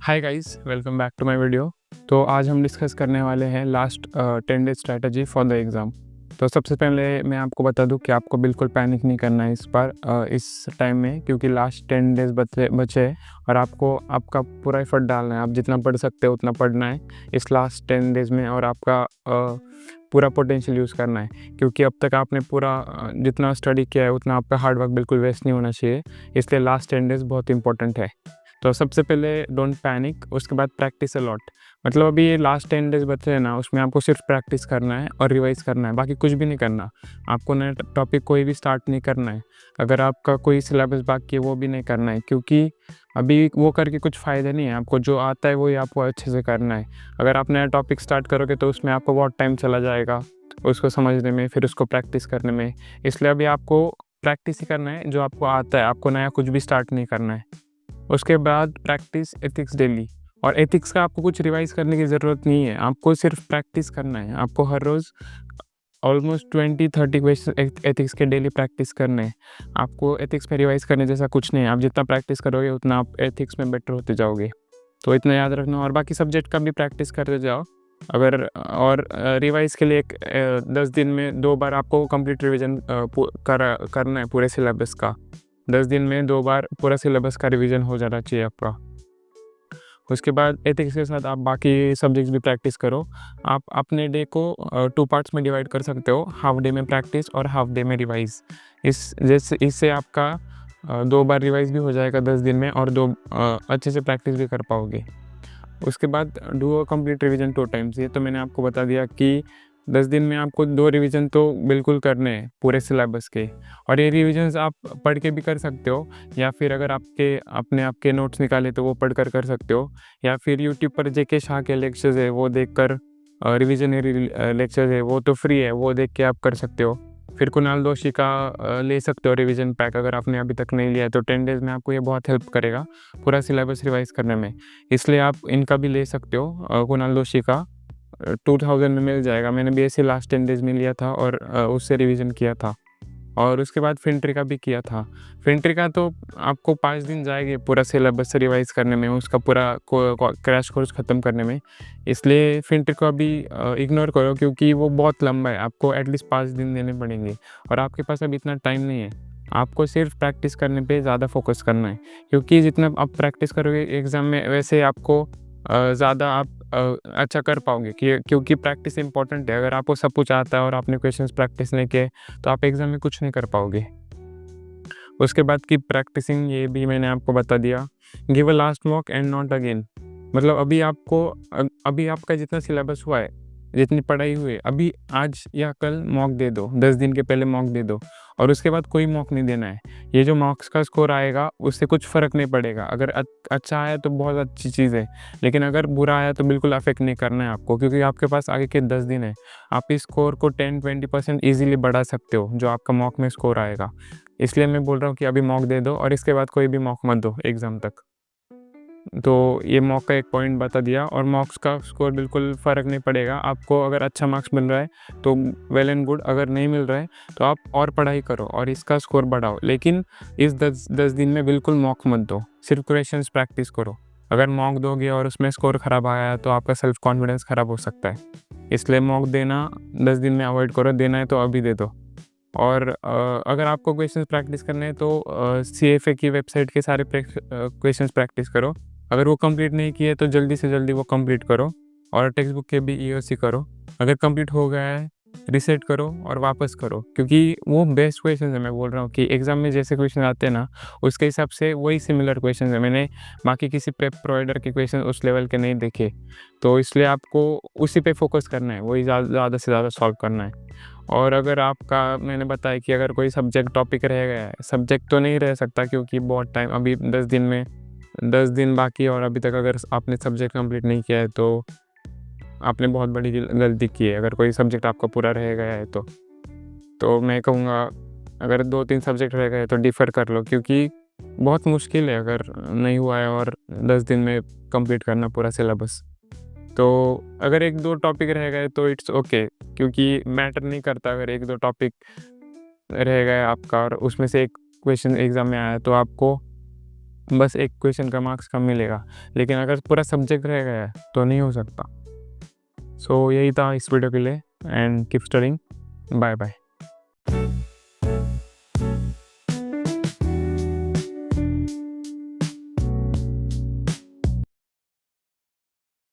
Hi guys, welcome back to my video. तो आज हम डिस्कस करने वाले हैं last 10 day strategy for the exam. तो सबसे पहले मैं आपको बता दूं कि आपको बिल्कुल पैनिक नहीं करना है इस बार इस टाइम में, क्योंकि लास्ट 10 डेज़ बचे हैं और आपको आपका पूरा एफर्ट डालना है। आप जितना पढ़ सकते हो उतना पढ़ना है इस लास्ट 10 डेज़ में और आपका पूरा पोटेंशियल यूज़ करना है, क्योंकि अब तक आपने पूरा जितना स्टडी किया है उतना आपका हार्ड वर्क बिल्कुल वेस्ट नहीं होना चाहिए। इसलिए लास्ट 10 डेज़ बहुत इंपॉर्टेंट है। तो सबसे पहले डोंट पैनिक, उसके बाद प्रैक्टिस अ लॉट। मतलब अभी ये लास्ट 10 डेज़ बचे हैं ना, उसमें आपको सिर्फ प्रैक्टिस करना है और रिवाइज़ करना है, बाकी कुछ भी नहीं करना। आपको नया टॉपिक कोई भी स्टार्ट नहीं करना है। अगर आपका कोई सिलेबस बाकी है वो भी नहीं करना है, क्योंकि अभी वो करके कुछ फ़ायदा नहीं है। आपको जो आता है वही आपको अच्छे से करना है। अगर आप नया टॉपिक स्टार्ट करोगे तो उसमें आपको बहुत टाइम चला जाएगा उसको समझने में, फिर उसको प्रैक्टिस करने में। इसलिए अभी आपको प्रैक्टिस ही करना है जो आपको आता है, आपको नया कुछ भी स्टार्ट नहीं करना है। उसके बाद प्रैक्टिस एथिक्स डेली। और एथिक्स का आपको कुछ रिवाइज़ करने की ज़रूरत नहीं है, आपको सिर्फ प्रैक्टिस करना है। आपको हर रोज़ ऑलमोस्ट 20-30 क्वेश्चन एथिक्स के डेली प्रैक्टिस करने हैं। आपको एथिक्स में रिवाइज़ करने जैसा कुछ नहीं है। आप जितना प्रैक्टिस करोगे उतना आप एथिक्स में बेटर होते जाओगे। तो इतना याद रखना और बाकी सब्जेक्ट का भी प्रैक्टिस करते जाओ। अगर और रिवाइज़ के लिए 10 दिन में 2 बार आपको कंप्लीट रिवीजन करना है पूरे सिलेबस का। 10 दिन में 2 बार पूरा सिलेबस का रिवीजन हो जाना चाहिए आपका। उसके बाद एथिक्स के साथ आप बाकी सब्जेक्ट्स भी प्रैक्टिस करो। आप अपने डे को 2 पार्ट्स में डिवाइड कर सकते हो, हाफ डे में प्रैक्टिस और हाफ डे में रिवाइज़। इससे आपका 2 बार रिवाइज़ भी हो जाएगा 10 दिन में और 2 अच्छे से प्रैक्टिस भी कर पाओगे। उसके बाद do a complete revision 2 times. ये तो मैंने आपको बता दिया कि 10 दिन में आपको 2 रिवीजन तो बिल्कुल करने हैं पूरे सिलेबस के। और ये रिवीजन्स आप पढ़ के भी कर सकते हो, या फिर अगर आपके नोट्स निकाले तो वो पढ़ कर सकते हो, या फिर यूट्यूब पर जेके शाह के लेक्चर्स है वो देखकर रिविजनरी लेक्चर्स है वो तो फ्री है, वो देख के आप कर सकते हो। फिर कुणाल दोषी का ले सकते हो रिवीजन पैक, अगर आपने अभी तक नहीं लिया है तो 10 डेज़ में आपको ये बहुत हेल्प करेगा पूरा सिलेबस रिवाइज़ करने में। इसलिए आप इनका भी ले सकते हो, कुणाल दोषी का 2000 में मिल जाएगा। मैंने भी ऐसे लास्ट 10 डेज़ में लिया था और उससे रिवीजन किया था। और उसके बाद फिनट्री का भी किया था। फिनट्री का तो आपको 5 दिन जाएंगे पूरा सिलेबस रिवाइज़ करने में, उसका पूरा क्रैश कोर्स ख़त्म करने में। इसलिए फिनट्री को अभी इग्नोर करो, क्योंकि वो बहुत लंबा है, आपको एटलीस्ट 5 दिन देने पड़ेंगे और आपके पास अभी इतना टाइम नहीं है। आपको सिर्फ प्रैक्टिस करने पे ज़्यादा फोकस करना है, क्योंकि जितना आप प्रैक्टिस करोगे एग्ज़ाम में वैसे आपको ज़्यादा आप अच्छा कर पाओगे, क्योंकि प्रैक्टिस इंपॉर्टेंट है। अगर आपको सब कुछ आता है और आपने क्वेश्चंस प्रैक्टिस नहीं किए तो आप एग्ज़ाम में कुछ नहीं कर पाओगे। उसके बाद की प्रैक्टिसिंग ये भी मैंने आपको बता दिया। Give a last mock and not again. मतलब अभी आपका जितना सिलेबस हुआ है, जितनी पढ़ाई हुई है, अभी आज या कल मॉक दे दो, 10 दिन के पहले मॉक दे दो और उसके बाद कोई मॉक नहीं देना है। ये जो मॉक्स का स्कोर आएगा उससे कुछ फ़र्क नहीं पड़ेगा। अगर अच्छा आया तो बहुत अच्छी चीज़ है, लेकिन अगर बुरा आया तो बिल्कुल अफेक्ट नहीं करना है आपको, क्योंकि आपके पास आगे के 10 दिन है। आप इस स्कोर को 10-20% ईज़िली बढ़ा सकते हो जो आपका मॉक में स्कोर आएगा। इसलिए मैं बोल रहा हूँ कि अभी मॉक दे दो और इसके बाद कोई भी मॉक मत दो एग्ज़ाम तक। तो ये मॉक का एक पॉइंट बता दिया, और मॉक्स का स्कोर बिल्कुल फ़र्क नहीं पड़ेगा। आपको अगर अच्छा मार्क्स मिल रहा है तो वेल एंड गुड, अगर नहीं मिल रहा है तो आप और पढ़ाई करो और इसका स्कोर बढ़ाओ, लेकिन इस 10 दिन में बिल्कुल मॉक मत दो, सिर्फ क्वेश्चंस प्रैक्टिस करो। अगर मॉक दोगे और उसमें स्कोर ख़राब आया तो आपका सेल्फ कॉन्फिडेंस ख़राब हो सकता है। इसलिए मॉक देना 10 दिन में अवॉइड करो, देना है तो अभी दे दो। और अगर आपको क्वेश्चंस प्रैक्टिस करने हैं तो CFA की वेबसाइट के सारे क्वेश्चंस प्रैक्टिस करो। अगर वो कंप्लीट नहीं किए तो जल्दी से जल्दी वो कंप्लीट करो, और टेक्स्ट बुक के भी EOC करो। अगर कंप्लीट हो गया है रीसेट करो और वापस करो, क्योंकि वो बेस्ट क्वेश्चन है। मैं बोल रहा हूँ कि एग्ज़ाम में जैसे क्वेश्चन आते हैं ना, उसके हिसाब से वही सिमिलर क्वेश्चन है। मैंने बाकी किसी प्रेप प्रोवाइडर के क्वेश्चन उस लेवल के नहीं देखे, तो इसलिए आपको उसी पे फोकस करना है, वही ज़्यादा से ज़्यादा सॉल्व करना है। और अगर आपका मैंने बताया कि अगर कोई सब्जेक्ट टॉपिक रह गया है, सब्जेक्ट तो नहीं रह सकता क्योंकि बहुत टाइम, अभी 10 दिन बाकी है और अभी तक अगर आपने सब्जेक्ट कंप्लीट नहीं किया है तो आपने बहुत बड़ी गलती की है। अगर कोई सब्जेक्ट आपका पूरा रह गया है तो मैं कहूँगा अगर 2-3 सब्जेक्ट रह गए तो डिफ़र कर लो, क्योंकि बहुत मुश्किल है अगर नहीं हुआ है और 10 दिन में कंप्लीट करना पूरा सिलेबस। तो अगर 1-2 टॉपिक रह गए तो इट्स ओके, क्योंकि मैटर नहीं करता। अगर 1-2 टॉपिक रह गए आपका और उसमें से एक क्वेश्चन एग्ज़ाम में आया तो आपको बस एक क्वेश्चन का मार्क्स कम मिलेगा, लेकिन अगर पूरा सब्जेक्ट रह गया है तो नहीं हो सकता। सो यही था इस वीडियो के लिए, and keep studying. Bye bye.